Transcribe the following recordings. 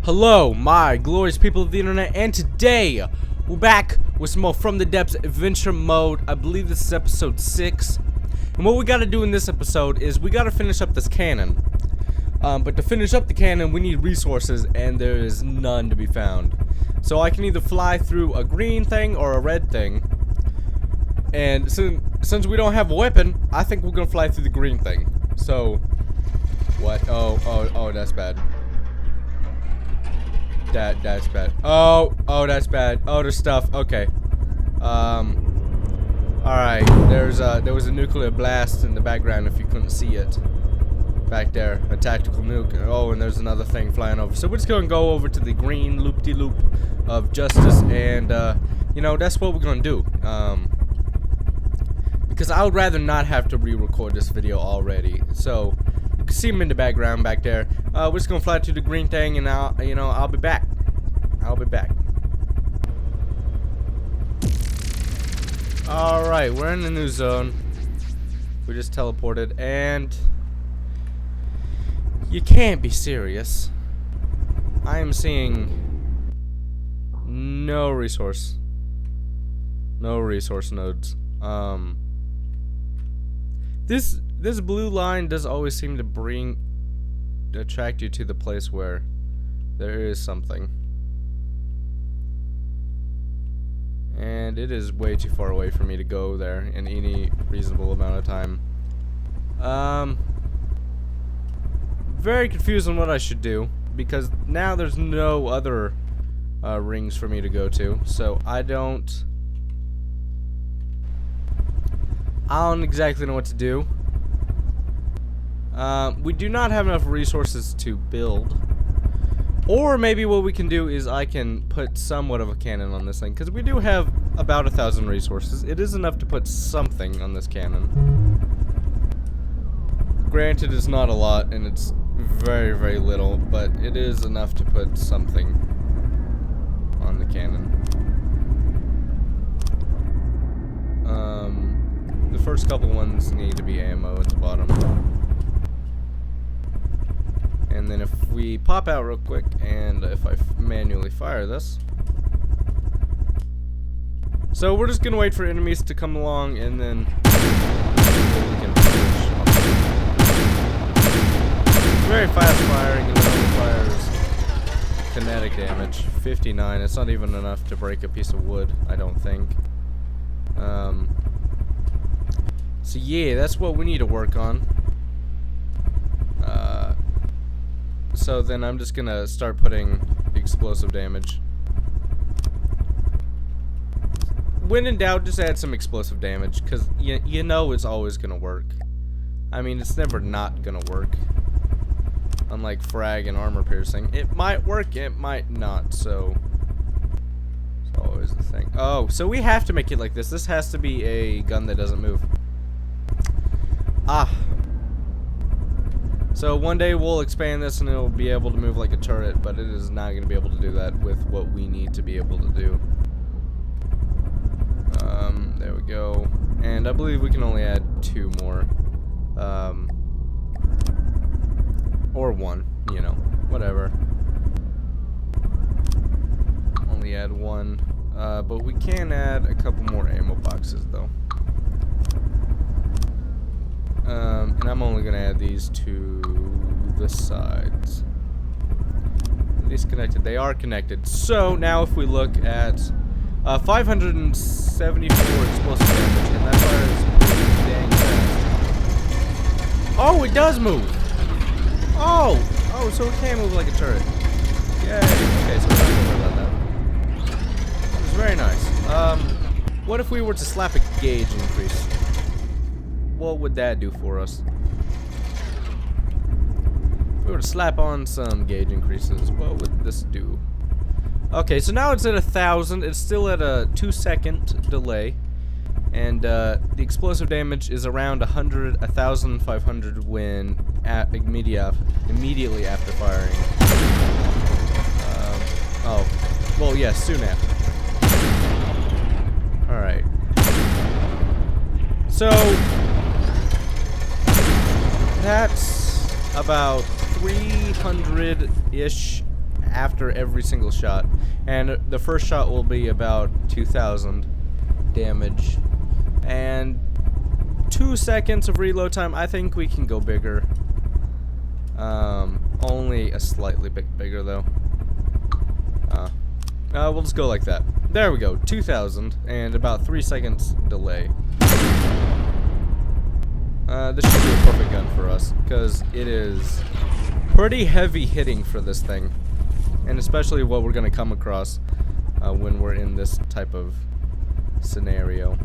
Hello, my glorious people of the internet, and today we're back with some more From the Depths adventure mode. I believe this is episode 6. And what we gotta do in this episode is we gotta finish up this cannon. But to finish up the cannon, we need resources, and there is none to be found. So I can either fly through a green thing or a red thing. And since we don't have a weapon, I think we're gonna fly through the green thing. So, what? Oh, that's bad. That's bad. Oh, that's bad. Oh, there's stuff. Okay. Alright. There was a nuclear blast in the background if you couldn't see it. Back there. A tactical nuke. Oh, and there's another thing flying over. So we're just gonna go over to the green loop-de-loop of justice, and, you know, that's what we're gonna do. Because I would rather not have to re-record this video already. So, you can see him in the background back there. We're just gonna fly to the green thing, and I'll be back. I'll be back. Alright, we're in the new zone. We just teleported, and you can't be serious. I am seeing no resource nodes. This blue line does always seem to attract you to the place where there is something. And it is way too far away for me to go there in any reasonable amount of time. Very confused on what I should do, because now there's no other rings for me to go to, so I don't exactly know what to do. We do not have enough resources to build. Or maybe what we can do is I can put somewhat of a cannon on this thing, because we do have about 1,000 resources. It is enough to put something on this cannon. Granted, it's not a lot, and it's very, very little, but it is enough to put something on the cannon. The first couple ones need to be ammo at the bottom. And then if we pop out real quick, and if I manually fire this. So we're just gonna wait for enemies to come along, and then we can finish. Very fast firing, and it only fires kinetic damage. 59, it's not even enough to break a piece of wood, I don't think. So yeah, that's what we need to work on. So then I'm just gonna start putting explosive damage. When in doubt, just add some explosive damage, because you know it's always gonna work. I mean, it's never not gonna work. Unlike frag and armor piercing. It might work, it might not, so it's always the thing. Oh, so we have to make it like this. This has to be a gun that doesn't move. Ah. So one day we'll expand this and it'll be able to move like a turret, but it is not going to be able to do that with what we need to be able to do. There we go. And I believe we can only add 2 more. Or 1, you know, whatever. Only add 1. But we can add a couple more ammo boxes though. And I'm only gonna add these to the sides. Are these connected? They are connected. So now if we look at 574 explosive damage, and that fires pretty dang fast. Oh, it does move! Oh, so it can move like a turret. Yay! Okay, so we're not gonna worry about that. That was very nice. What if we were to slap a gauge increase? What would that do for us? If we were to slap on some gauge increases, what would this do? Okay, so now it's at 1,000. It's still at a 2-second delay. And the explosive damage is around 1,500 when immediately after firing. Oh, well, yes, soon after. Alright. So that's about 300-ish after every single shot. And the first shot will be about 2,000 damage. And 2 seconds of reload time. I think we can go bigger. Only a slightly bit bigger though. We'll just go like that. There we go, 2,000 and about 3 seconds delay. This should be a perfect gun for us because it is pretty heavy hitting for this thing, and especially what we're gonna come across when we're in this type of scenario.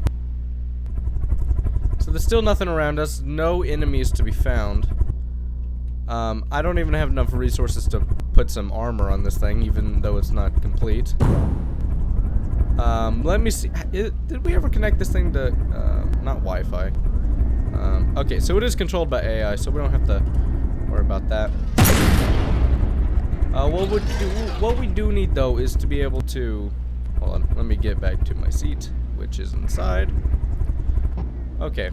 So there's still nothing around us, no enemies to be found. I don't even have enough resources to put some armor on this thing, even though it's not complete. Let me see. Did we ever connect this thing to, not Wi-Fi? Okay, so it is controlled by AI, so we don't have to worry about that. What we do need, though, is to be able to... Hold on, let me get back to my seat, which is inside. Okay.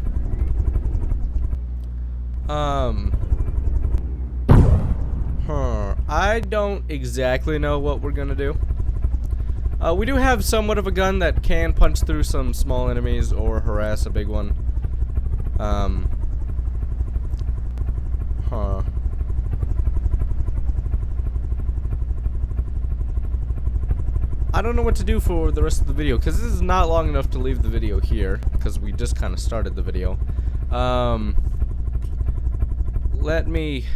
I don't exactly know what we're gonna do. We do have somewhat of a gun that can punch through some small enemies or harass a big one. I don't know what to do for the rest of the video, because this is not long enough to leave the video here, because we just kind of started the video. Let me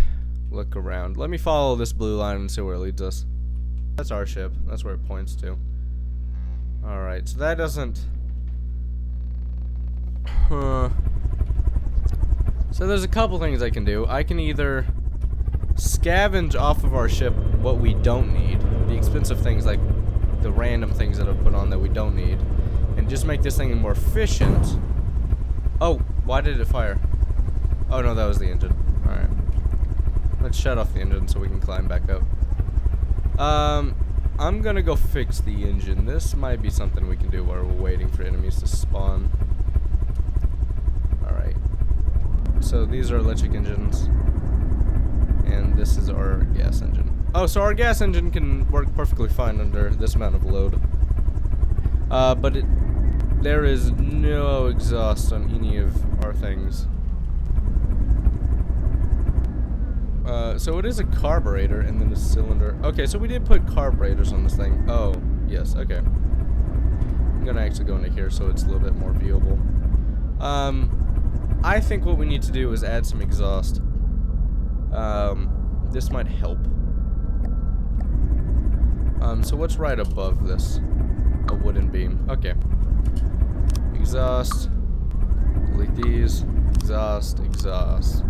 look around. Let me follow this blue line and see where it leads us. That's our ship. That's where it points to. Alright, so that doesn't... So there's a couple things I can do. I can either scavenge off of our ship what we don't need, the expensive things like the random things that I've put on that we don't need, and just make this thing more efficient. Oh, why did it fire? Oh no, that was the engine. Alright. Let's shut off the engine so we can climb back up. I'm gonna go fix the engine. This might be something we can do while we're waiting for enemies to spawn. Alright. So these are electric engines. And this is our gas engine. Oh, so our gas engine can work perfectly fine under this amount of load. But there is no exhaust on any of our things. So it is a carburetor and then a cylinder. Okay, so we did put carburetors on this thing. Oh, yes, okay. I'm gonna actually go into here so it's a little bit more viewable. I think what we need to do is add some exhaust. This might help. So what's right above this? A wooden beam. Okay. Exhaust. Delete these. Exhaust, exhaust.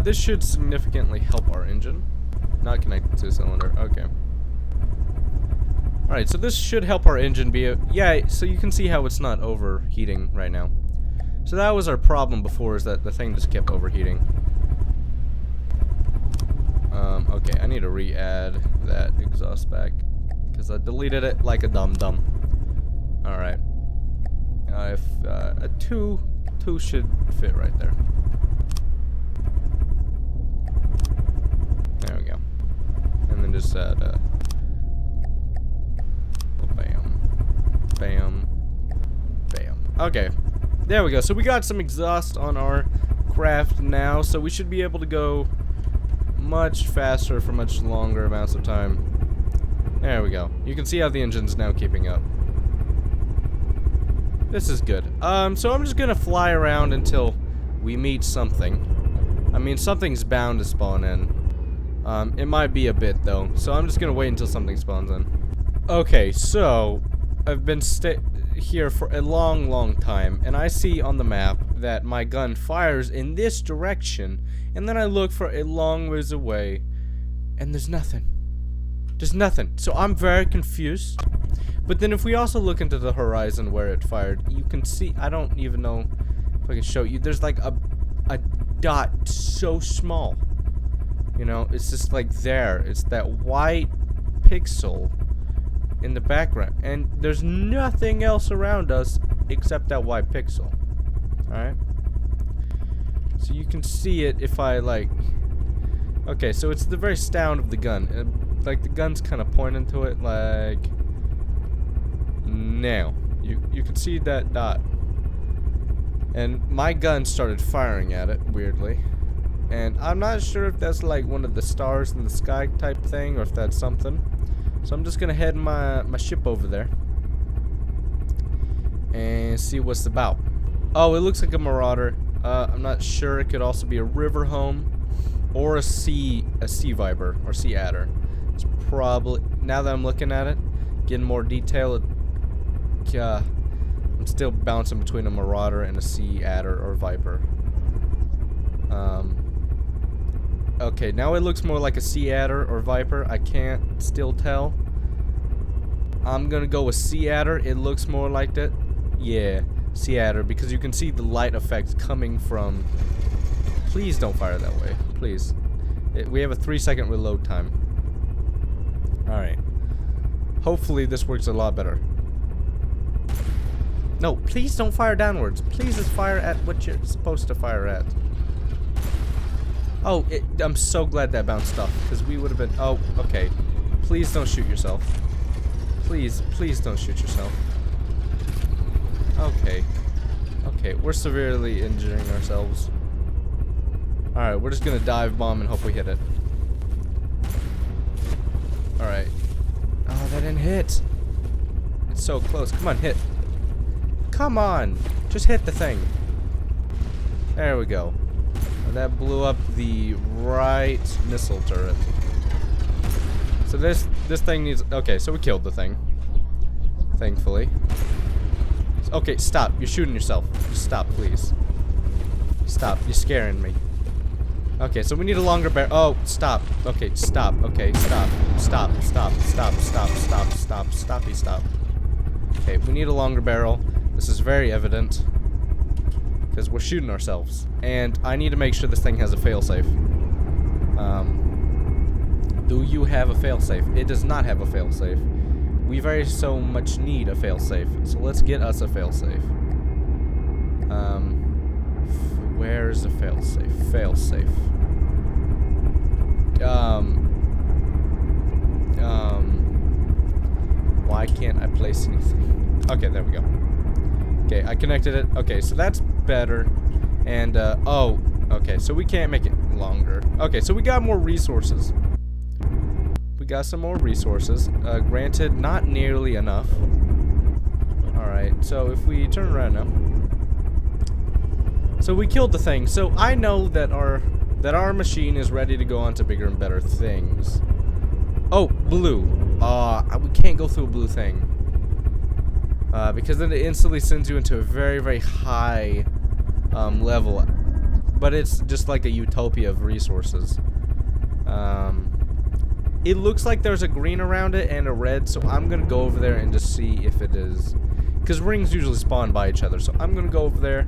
This should significantly help our engine. Not connected to the cylinder. Okay. Alright, so this should help our engine be yeah, so you can see how it's not overheating right now. So that was our problem before, is that the thing just kept overheating. Okay, I need to re-add that exhaust back, because I deleted it like a dum-dum. Alright. If, a two should fit right there. There we go. And then just add, bam, bam, bam. Okay, there we go. So we got some exhaust on our craft now, so we should be able to go much faster for much longer amounts of time. There we go. You can see how the engine's now keeping up. This is good. So I'm just gonna fly around until we meet something. I mean, something's bound to spawn in. It might be a bit though, so I'm just gonna wait until something spawns in. Okay, so I've been here for a long time, and I see on the map that my gun fires in this direction, and then I look for a long ways away, and there's nothing. There's nothing. So I'm very confused. But then if we also look into the horizon where it fired, you can see, I don't even know if I can show you, there's like a dot so small. You know, it's just like there. It's that white pixel in the background. And there's nothing else around us except that white pixel. Alright? So you can see it if I like... Okay, so it's the very sound of the gun. Like, the gun's kind of pointing to it, like... Now. You can see that dot. And my gun started firing at it, weirdly. And I'm not sure if that's like one of the stars in the sky type thing, or if that's something. So I'm just gonna head my ship over there. And see what's about. Oh, it looks like a marauder. I'm not sure. It could also be a river home. Or a sea viper, or sea adder. It's probably, now that I'm looking at it, getting more detail, I'm still bouncing between a marauder and a sea adder or viper. Okay, now it looks more like a sea adder or viper. I can't still tell. I'm gonna go with sea adder. It looks more like that. Yeah, sea adder, because you can see the light effect coming from... Please don't fire that way. Please. We have a 3-second reload time. Alright. Hopefully this works a lot better. No, please don't fire downwards. Please just fire at what you're supposed to fire at. Oh, I'm so glad that bounced off, because we would have been... Oh, okay. Please don't shoot yourself. Please don't shoot yourself. Okay. Okay, we're severely injuring ourselves. Alright, we're just gonna dive bomb and hope we hit it. Alright. Oh, that didn't hit. It's so close. Come on, hit. Come on! Just hit the thing. There we go. And that blew up the right missile turret. So this thing needs... Okay, so we killed the thing. Thankfully. Okay, stop. You're shooting yourself. Just stop, please. Stop. You're scaring me. Okay, so we need a longer barrel. Oh, stop. Okay, stop. Okay, stop. Stop. Okay, we need a longer barrel. This is very evident. Because we're shooting ourselves. And I need to make sure this thing has a failsafe. Do you have a failsafe? It does not have a failsafe. We very so much need a failsafe. So let's get us a failsafe. Where's the failsafe? Failsafe. Why can't I place anything? Okay, there we go. Okay, I connected it. Okay, so that's better. And, oh, okay, so we can't make it longer. Okay, so we got more resources. We got some more resources. Granted, not nearly enough. Alright, so if we turn around now. So we killed the thing. So I know that our machine is ready to go on to bigger and better things. Oh, blue. We can't go through a blue thing. Because then it instantly sends you into a very, very high level. But it's just like a utopia of resources. It looks like there's a green around it and a red, so I'm gonna go over there and just see if it is. Because rings usually spawn by each other, so I'm gonna go over there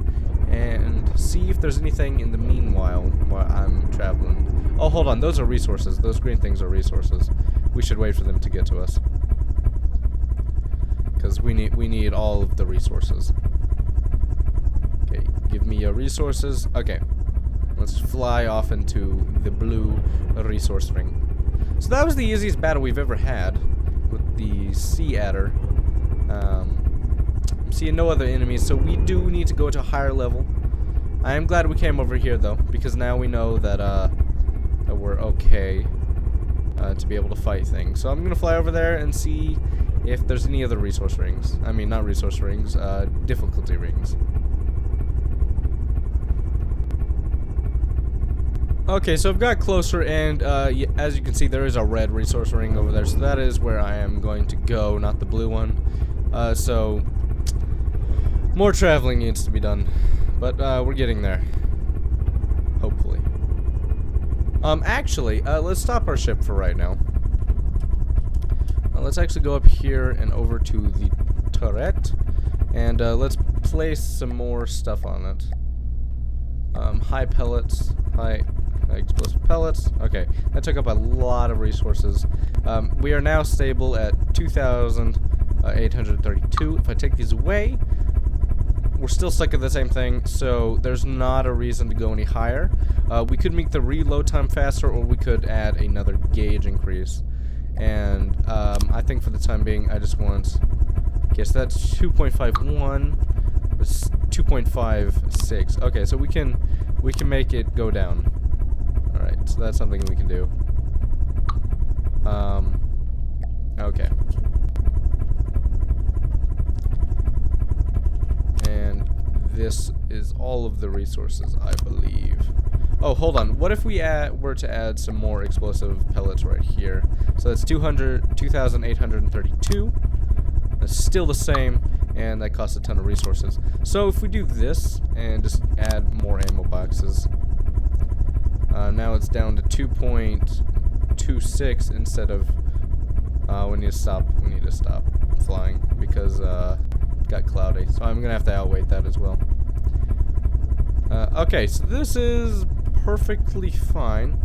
and see if there's anything in the meanwhile while I'm traveling. Oh, hold on, those are resources. Those green things are resources. We should wait for them to get to us. Because we need all of the resources. Okay, give me your resources. Okay, let's fly off into the blue resource ring. So that was the easiest battle we've ever had with the sea adder. I'm seeing no other enemies, so we do need to go to a higher level. I am glad we came over here though, because now we know that that we're okay to be able to fight things. So I'm gonna fly over there and see if there's any other resource rings. I mean, not resource rings, difficulty rings. Okay, so I've got closer, and as you can see, there is a red resource ring over there, so that is where I am going to go, not the blue one. So more traveling needs to be done, but we're getting there, hopefully. Actually, let's stop our ship for right now. Let's actually go up here and over to the turret, and let's place some more stuff on it. High pellets, high explosive pellets. Okay, that took up a lot of resources. We are now stable at 2,832. If I take these away, we're still stuck at the same thing, so there's not a reason to go any higher. We could make the reload time faster, or we could add another gauge increase. And I think for the time being, I just want... Okay, so that's 2.51. It's 2.56. Okay, so we can make it go down. All right, so that's something we can do. Okay. And this is all of the resources, I believe. Oh, hold on. What if we were to add some more explosive pellets right here? So that's 2,832. That's still the same, and that costs a ton of resources. So if we do this and just add more ammo boxes, now it's down to 2.26 instead of. We need to stop flying because it got cloudy. So I'm gonna have to outweight that as well. Okay, so this is perfectly fine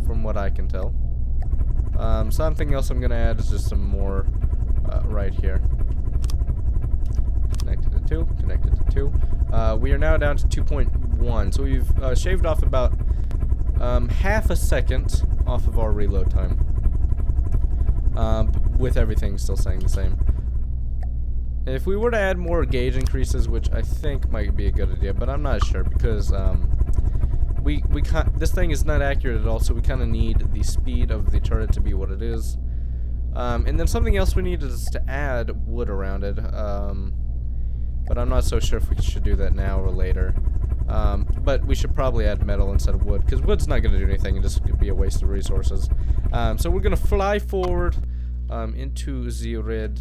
from what I can tell. Something else I'm gonna add is just some more right here. Connected to 2, connected to 2. We are now down to 2.1, so we've shaved off about half a second off of our reload time. With everything still staying the same. If we were to add more gauge increases, which I think might be a good idea, but I'm not sure because this thing is not accurate at all, so we kind of need the speed of the turret to be what it is. And then something else we need is to add wood around it, but I'm not so sure if we should do that now or later. But we should probably add metal instead of wood, because wood's not going to do anything, and just could be a waste of resources. So we're going to fly forward into the red,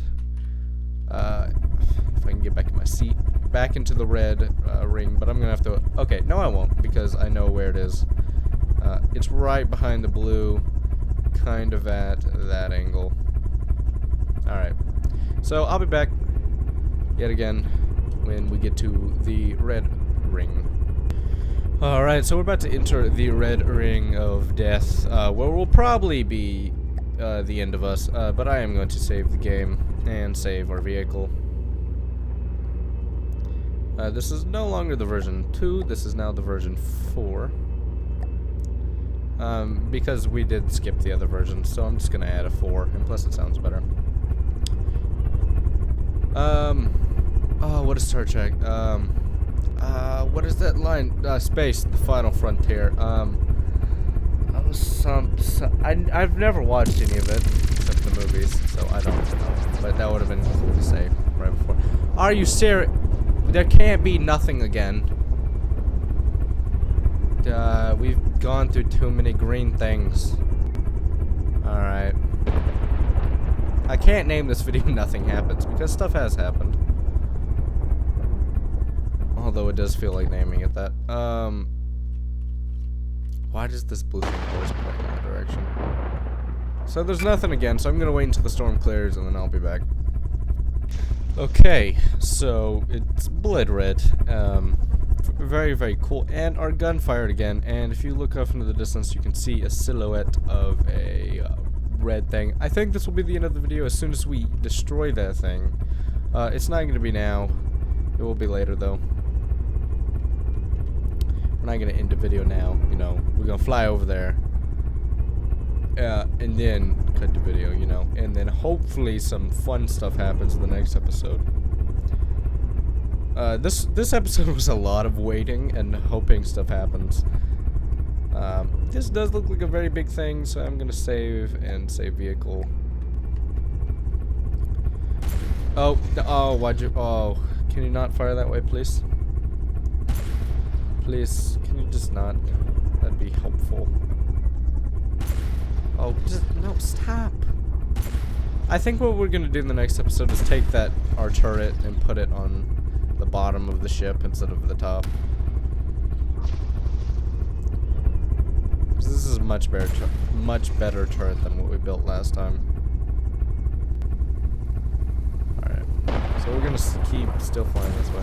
if I can get back in my seat, back into the red ring, but I'm going to have to, okay, no I won't, because I know where it is. It's right behind the blue, kind of at that angle. Alright, so I'll be back yet again when we get to the red ring. Alright, so we're about to enter the red ring of death, where we'll probably be the end of us, but I am going to save the game and save our vehicle. This is no longer the version 2, this is now the version 4. Because we did skip the other version, so I'm just gonna add a 4, and plus it sounds better. Oh, what is Star Trek? What is that line? Space, the final frontier. I've never watched any of it, except the movies, so I don't know. But that would have been cool to say right before. Are you serious? There can't be nothing again. We've gone through too many green things. Alright. I can't name this video Nothing Happens, because stuff has happened. Although it does feel like naming it that. Why does this blue thing always point in that direction? So there's nothing again, so I'm gonna wait until the storm clears and then I'll be back. Okay, so it's blood red. Very, very cool. And our gun fired again, and if you look off into the distance, you can see a silhouette of a red thing. I think this will be the end of the video as soon as we destroy that thing. It's not going to be now. It will be later, though. We're not going to end the video now, you know. We're going to fly over there. And then cut the video, you know. And then hopefully some fun stuff happens in the next episode. This episode was a lot of waiting and hoping stuff happens. This does look like a very big thing, so I'm gonna save and save vehicle. Oh, why'd you? Oh, can you not fire that way, please? Please, can you just not? That'd be helpful. Oh, just no, stop. I think what we're gonna do in the next episode is take our turret and put it on the bottom of the ship instead of the top. This is a much better turret than what we built last time. Alright, so we're gonna keep still flying this way.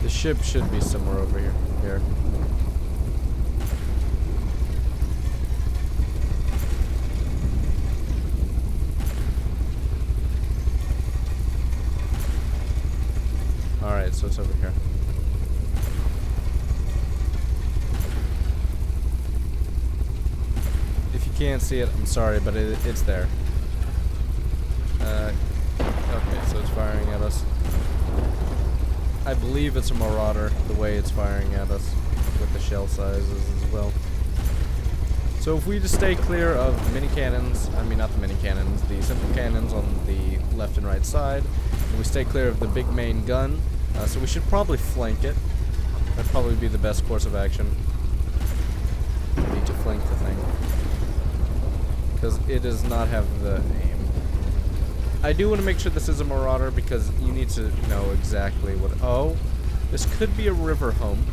The ship should be somewhere over here. Alright, so it's over here. If you can't see it, I'm sorry, but it's there. Okay, so it's firing at us. I believe it's a Marauder, the way it's firing at us, with the shell sizes as well. So if we just stay clear of the mini cannons, I mean not the mini cannons, the simple cannons on the left and right side, and we stay clear of the big main gun, so we should probably flank it. That'd probably be the best course of action. We need to flank the thing, because it does not have the aim. I do want to make sure this is a Marauder, because you need to know exactly what... Oh, this could be a river home.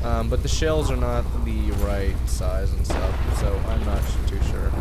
But the shells are not the right size and stuff, so I'm not too sure.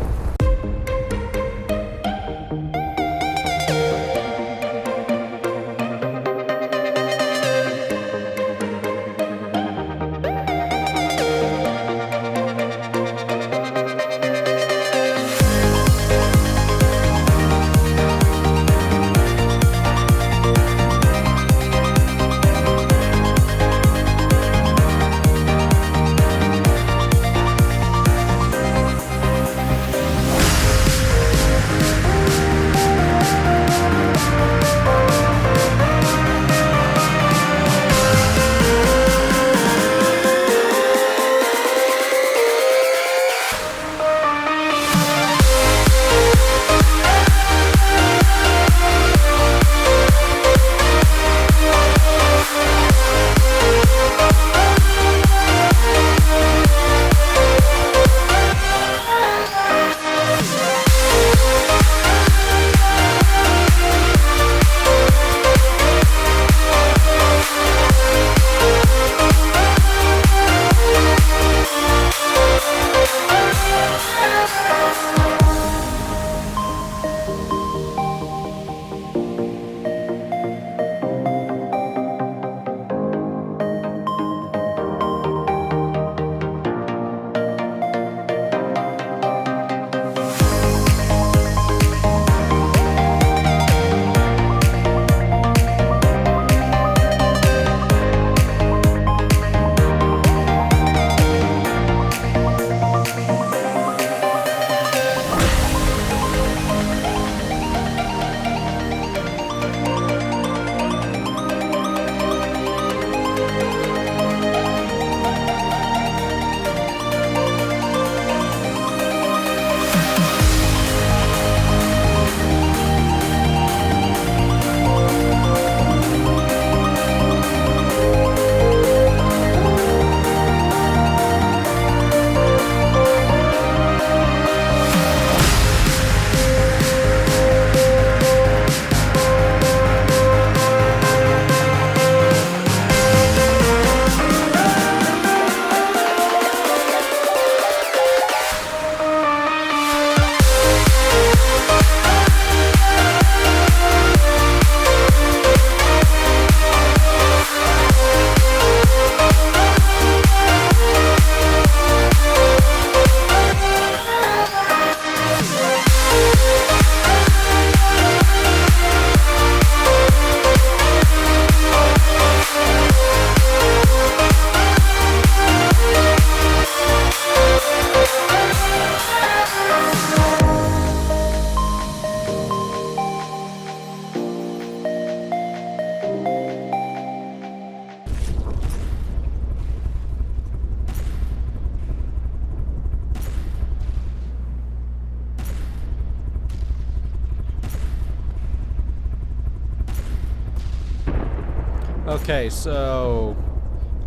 Okay, so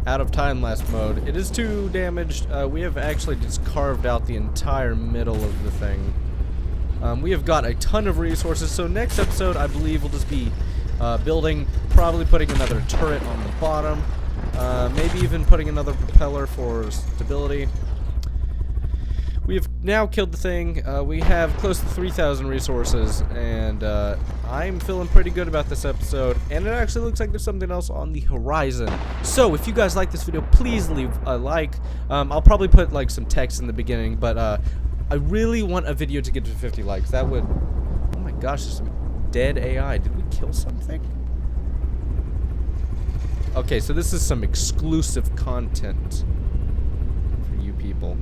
out of time lapse mode. It is too damaged. We have actually just carved out the entire middle of the thing. We have got a ton of resources, so next episode I believe will just be building, probably putting another turret on the bottom, maybe even putting another propeller for stability. We have now killed the thing. We have close to 3,000 resources, and I'm feeling pretty good about this episode, and it actually looks like there's something else on the horizon. So if you guys like this video, please leave a like. I'll probably put like some text in the beginning, but I really want a video to get to 50 likes. That would... Oh my gosh, there's some dead AI. Did we kill something? Okay, so this is some exclusive content for you people.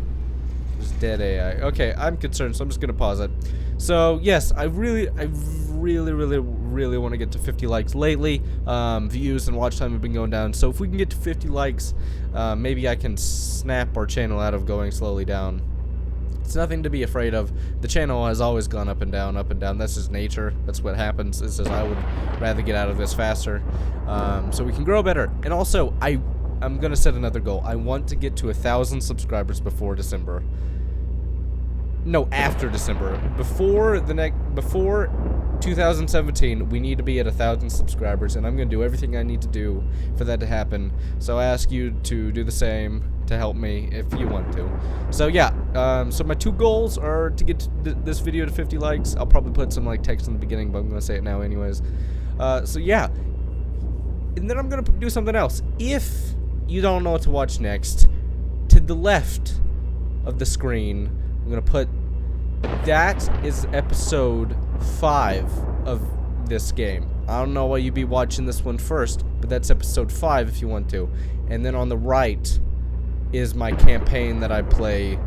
There's dead AI. Okay, I'm concerned, so I'm just gonna pause it. So yes, I really want to get to 50 likes lately. Views and watch time have been going down. So if we can get to 50 likes, maybe I can snap our channel out of going slowly down. It's nothing to be afraid of. The channel has always gone up and down, up and down. That's just nature. That's what happens. It's just I would rather get out of this faster, so we can grow better. And also, I'm gonna set another goal. I want to get to 1,000 subscribers before December. No, after December. Before 2017, we need to be at 1,000 subscribers, and I'm gonna do everything I need to do for that to happen. So I ask you to do the same to help me if you want to. So yeah, so my 2 goals are to get this video to 50 likes. I'll probably put some like text in the beginning, but I'm gonna say it now anyways. So yeah, and then I'm gonna do something else. If you don't know what to watch next, to the left of the screen, I'm gonna put that is episode 5 of this game. I don't know why you'd be watching this one first, but that's episode 5 if you want to. And then on the right is my campaign that I play,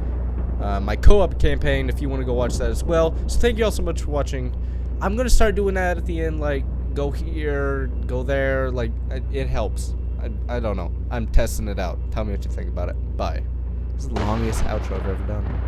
my co-op campaign, if you want to go watch that as well. So thank you all so much for watching. I'm gonna start doing that at the end, like go here, go there, like it helps. I don't know. I'm testing it out. Tell me what you think about it. Bye. This is the longest outro I've ever done.